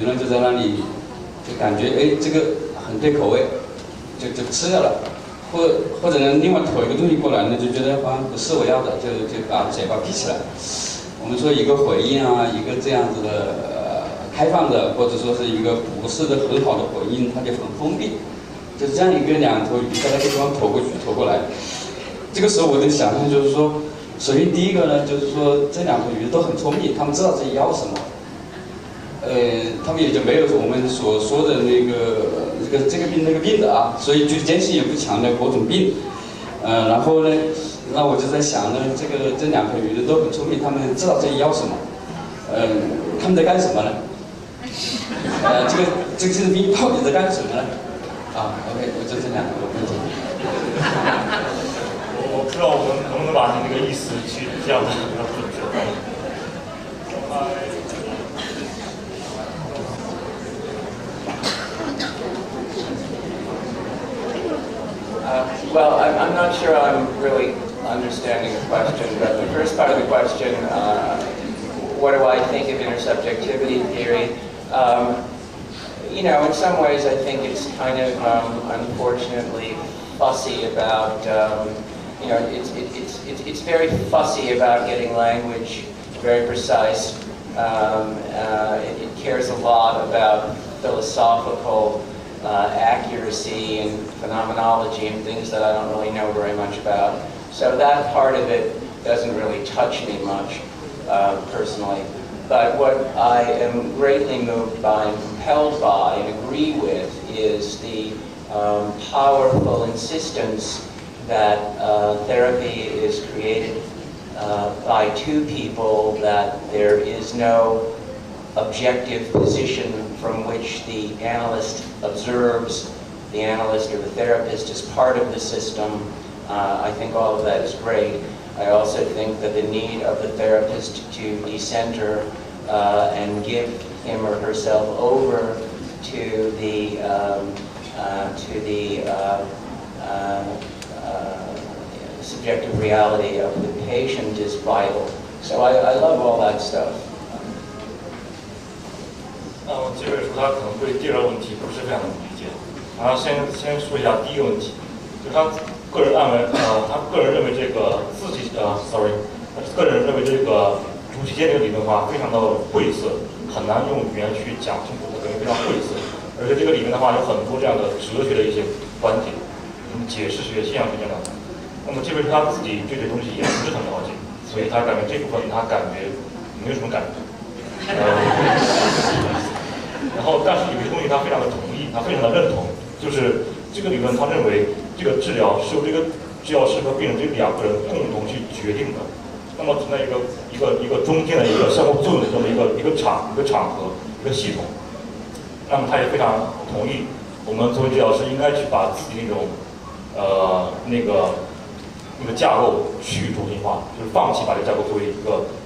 鱼呢就在那里，就感觉哎这个很对口味，就吃掉了，或者呢另外投一个东西过来呢，就觉得好像不是我要的，就把嘴巴闭起来。我们说一个回应啊，一个这样子的开放的，或者说是一个不是的很好的回应，它就很封闭。就是这样一个两头鱼在那个地方投过去投过来，这个时候我的想象就是说，首先第一个呢，就是说这两头鱼都很聪明，他们知道自己要什么。他们也就没有我们所说的那个这个病那个病的啊，所以就坚信也不强调各种病。然后呢，那我就在想呢，这两头鱼都很聪明，他们知道自己要什么。他们在干什么呢？这个病到底在干什么呢？啊 ，OK， 我就这两个问题。我不知道我们能不能把你那个意思去这样的比较准确。Well, I'm not sure I'm really understanding the question, but the first part of the question, what do I think of intersubjectivity theory? You know, in some ways I think it's kind of unfortunately fussy about, you know, it's very fussy about getting language very precise. It cares a lot about philosophical accuracy and phenomenology and things that I don't really know very much about. So that part of it doesn't really touch me much personally. But what I am greatly moved by and compelled by and agree with is the powerful insistence that therapy is created by two people, that there is no objective position from which the analyst observes the analyst or the therapist as part of the system. I think all of that is great. I also think that the need of the therapist to decenter and give him or herself over to the subjective reality of the patient is vital. So I love all that stuff. 那么这位说他可能对第二个问题不是非常的理解。然后先说一下第一个问题，就他个人认为，他个人认为这个自己他个人认为这个主体间这个理论的话非常的晦涩，很难用语言去讲清楚，它可能非常晦涩。而且这个里面的话有很多这样的哲学的一些观点，解释学、现象学这样的。那么这位他自己对这东西也不是很了解，所以他感觉这部分他感觉没有什么感觉。然后，但是有些东西他非常的同意，他非常的认同，就是这个理论，他认为这个治疗是由这个治疗师和病人这两个人共同去决定的。那么存在一个中间的一个相互作用的这么一个场合一个系统。那么他也非常同意，我们作为治疗师应该去把自己那种那个架构去中心化，就是放弃把这个架构作为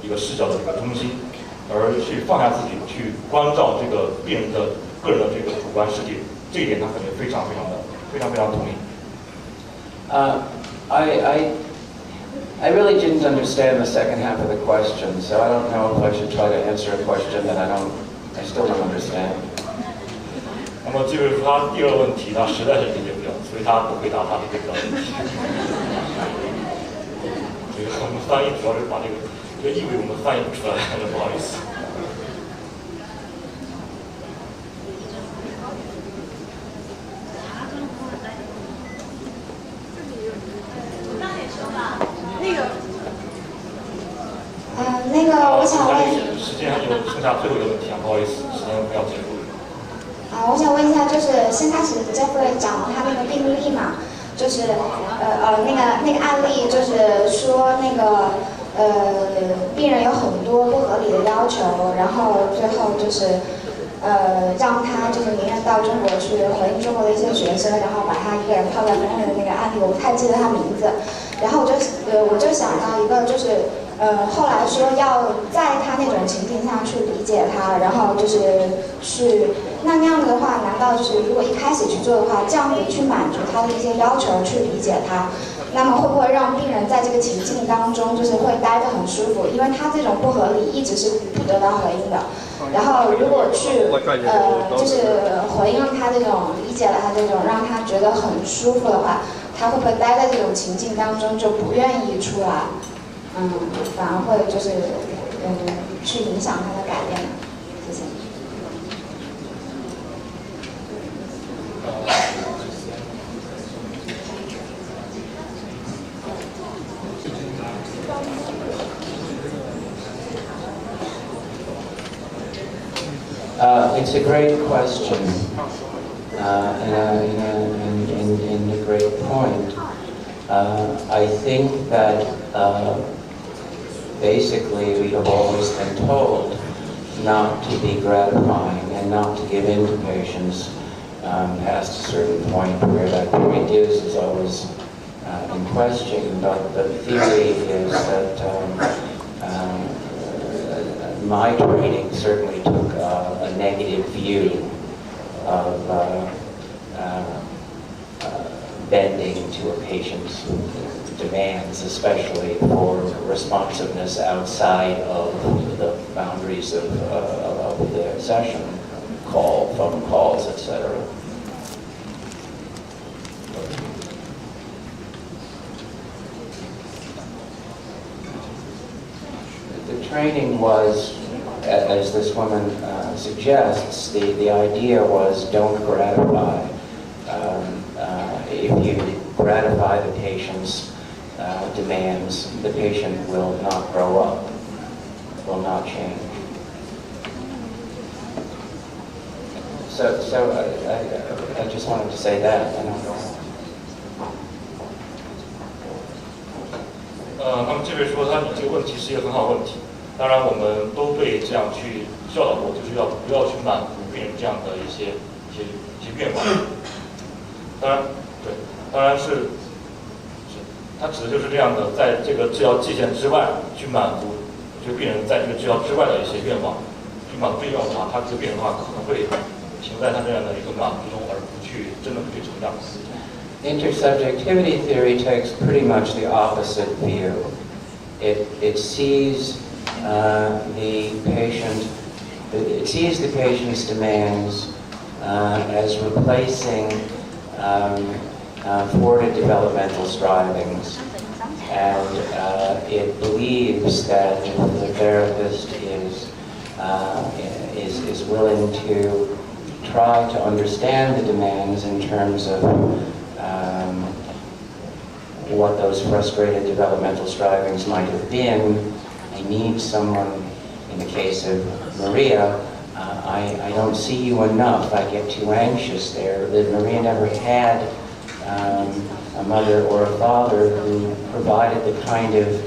一个视角的一个中心。而去放下自己，去关照这个病人的个人的这个主观世界，这一点他肯定非常同意。I really didn't understand the second half of the question, so I don't know if I should try to answer a question that I still don't understand. 那么这位说他第二个问题他实在是理解不了，所以他不回答他的这个问题。这个我们翻译主要是把这个意味我们翻译不出来，不好意思。那个我想问，时间还有剩下最后一个问题啊，不好意思，时间不要结束。我想问一下，就是先开始 Jeffery 讲了他那个病例嘛，就是那个案例，就是说那个。病人有很多不合理的要求，然后最后就是让他就是宁愿到中国去回应中国的一些学生，然后把他一个人抛在风里的那个案例，我不太记得他名字。然后我就想到一个，就是后来说要在他那种情境下去理解他，然后就是去那样子的话，难道就是如果一开始去做的话，这样子去满足他的一些要求，去理解他？那么会不会让病人在这个情境当中就是会待得很舒服？因为他这种不合理一直是不得到回应的。然后如果去就是回应他这种理解了他这种让他觉得很舒服的话，他会不会待在这种情境当中就不愿意出来？反而会就是去影响他的改变呢？谢谢。It's a great question, and a great point. I think that basically we have always been told not to be gratifying and not to give in to patients past a certain point. Where that point is always in question, but the theory is that my training certainly took a negative view of bending to a patient's demands, especially for responsiveness outside of the boundaries of the session, phone calls, etc. The training was, as this woman suggests, the idea was don't gratify. If you gratify the patient's demands, the patient will not grow up, will not change. So I just wanted to say that. I don't know. 那么这位说你这个问题是一个很好的问题，当然我们都被这样去教导过，就是不要去满足病人这样的一些愿望。当然是他指的就是这样的，在这个治疗界限之外去满足这个病人在这个治疗之外的一些愿望，去满足这个愿望的话，他这个病人的话可能会停在他这样的一个满足中，而不去真的不去成长。Intersubjectivity theory takes pretty much the opposite view. It sees the patient's demands as replacing thwarted developmental strivings, and it believes that the therapist is willing to try to understand the demands in terms of what those frustrated developmental strivings might have been. I need someone, in the case of Maria, I don't see you enough, I get too anxious there. That Maria never had a mother or a father who provided the kind of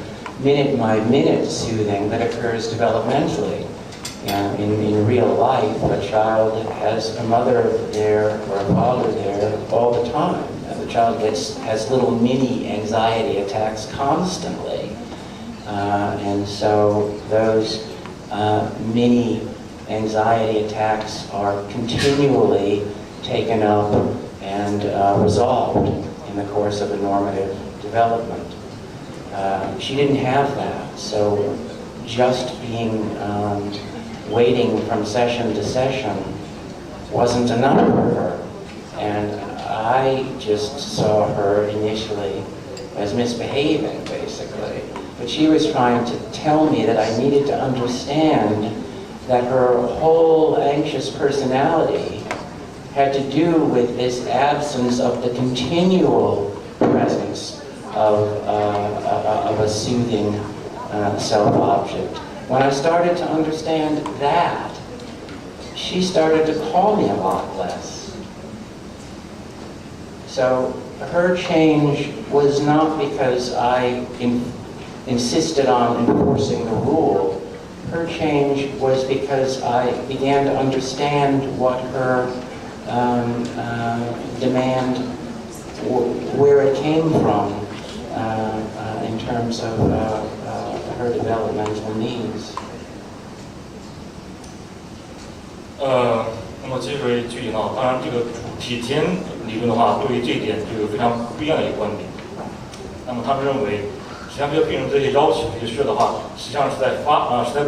minute-by-minute soothing that occurs developmentally. In real life, a child has a mother there or a father there all the time. And the child has little mini anxiety attacks constantly. And so those mini anxiety attacks are continually taken up and resolved in the course of a normative development. She didn't have that, so just being waiting from session to session wasn't enough for her. And I just saw her initially as misbehaving, basically. But she was trying to tell me that I needed to understand that her whole anxious personality had to do with this absence of the continual presence of a soothing self-object. When I started to understand that, she started to call me a lot less. So her change was not because I insisted on enforcing the rule. Her change was because I began to understand what her demand, where it came from in terms of her developmental needs. 那么这回具体到，当然这个体田理论的话，对于这一点就有非常不一样的一个观点。那么他们认为，实实际上这个病人这些要求、这些需要的话，实际上是在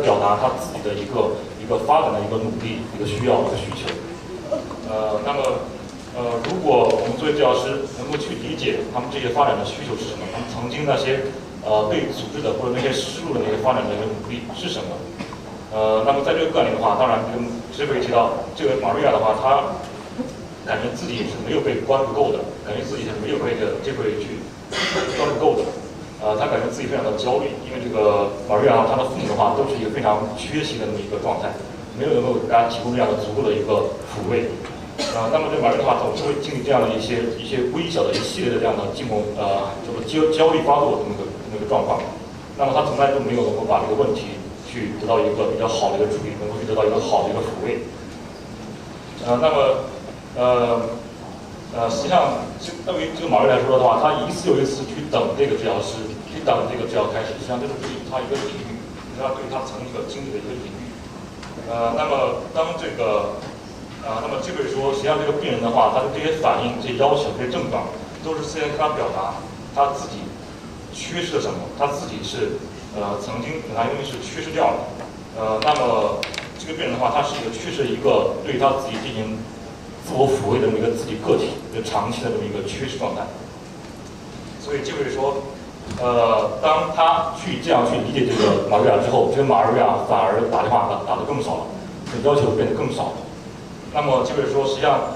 表达他自己的一个发展的一个努力、一个需要、一个需求。那么如果我们作为治疗师能够去理解他们这些发展的需求是什么，他们曾经那些被组织的或者那些失误的那些发展的一个努力是什么？那么在这个个案里的话，当然跟Jeffery提到这个玛瑞亚的话，她感觉自己是没有被关注够的，感觉自己是没有被Jeffery去关注够的。他感觉自己非常的焦虑，因为这个玛瑞亚他的父母的话都是一个非常缺席的那么一个状态，没有能够给大家提供这样的足够的一个抚慰。那么这玛瑞亚的话总是会经历这样的一些微小的一系列的这样的就是焦虑发作的那个状况。那么他从来都没有能够把这个问题去得到一个比较好的一个处理，能够去得到一个好的一个抚慰。那么实际上对于这个玛瑞来说的话，他一次又一次去等这个治疗师，去等这个治疗开始，实际上这是对于他一个领域，实际上对于他曾经的经历的一个领域。那么当这个那么这个说，实际上这个病人的话，他的这些反应、这些要求、这些症状，都是先跟他表达他自己缺失了什么，他自己是曾经很大因为是缺失掉了。那么这个病人的话，他是缺失一个对他自己进行自我抚慰的这么一个自己个体，一个长期的这么一个缺失状态。所以就是说，当他去这样去理解这个玛瑞亚之后，这个玛瑞亚反而打电话打得更少了，要求变得更少了。那么就是说，实际上，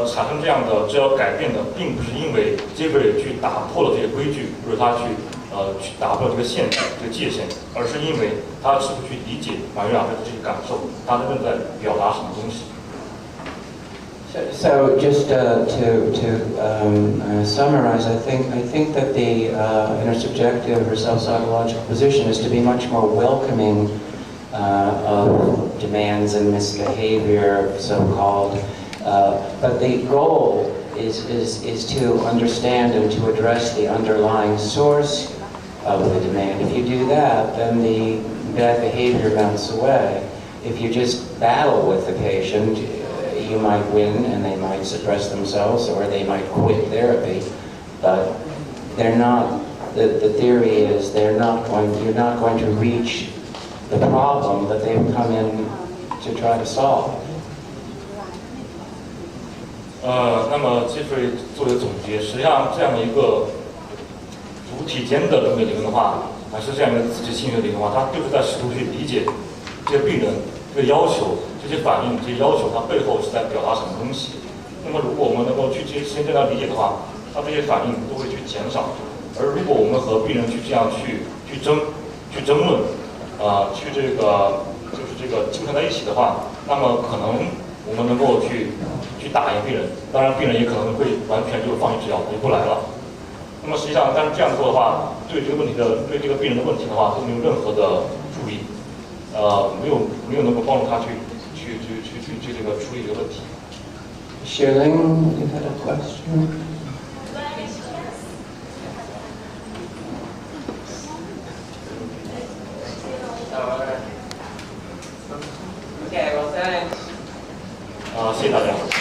产生这样的治疗改变的，并不是因为Jeffery去打破了这些规矩，或者他去打破了这个限制、这个界限，而是因为他试图去理解玛瑞亚的这些感受，他正在表达什么东西。So just to summarize, I think that the intersubjective or self-psychological position is to be much more welcoming of demands and misbehavior, so-called. But the goal is to understand and to address the underlying source of the demand. If you do that, then the bad behavior melts away. If you just battle with the patient, you might win and they might suppress themselves or they might quit therapy, but they're not, the theory is you're not going to reach the problem that they've come in to try to solve. 那么Jeffery做一个总结，实际上这样的一个主体间的这么一个理论的话，还是这样一个自己性的理论的话，它就是在试图去理解这些病人这个要求、这些反应、这些要求，它背后是在表达什么东西。那么如果我们能够去先这样理解的话，它这些反应都会去减少。而如果我们和病人去这样去争论，去这个就是这个纠缠在一起的话，那么可能我们能够去打赢病人，当然病人也可能会完全就放弃治疗，也不来了。那么实际上，但是这样做的话，对这个病人的问题的话，都没有任何的注意，没有能够帮助他去这个处理这个问题。Shirling, you had a question? Okay, well, thanks. 谢谢大家。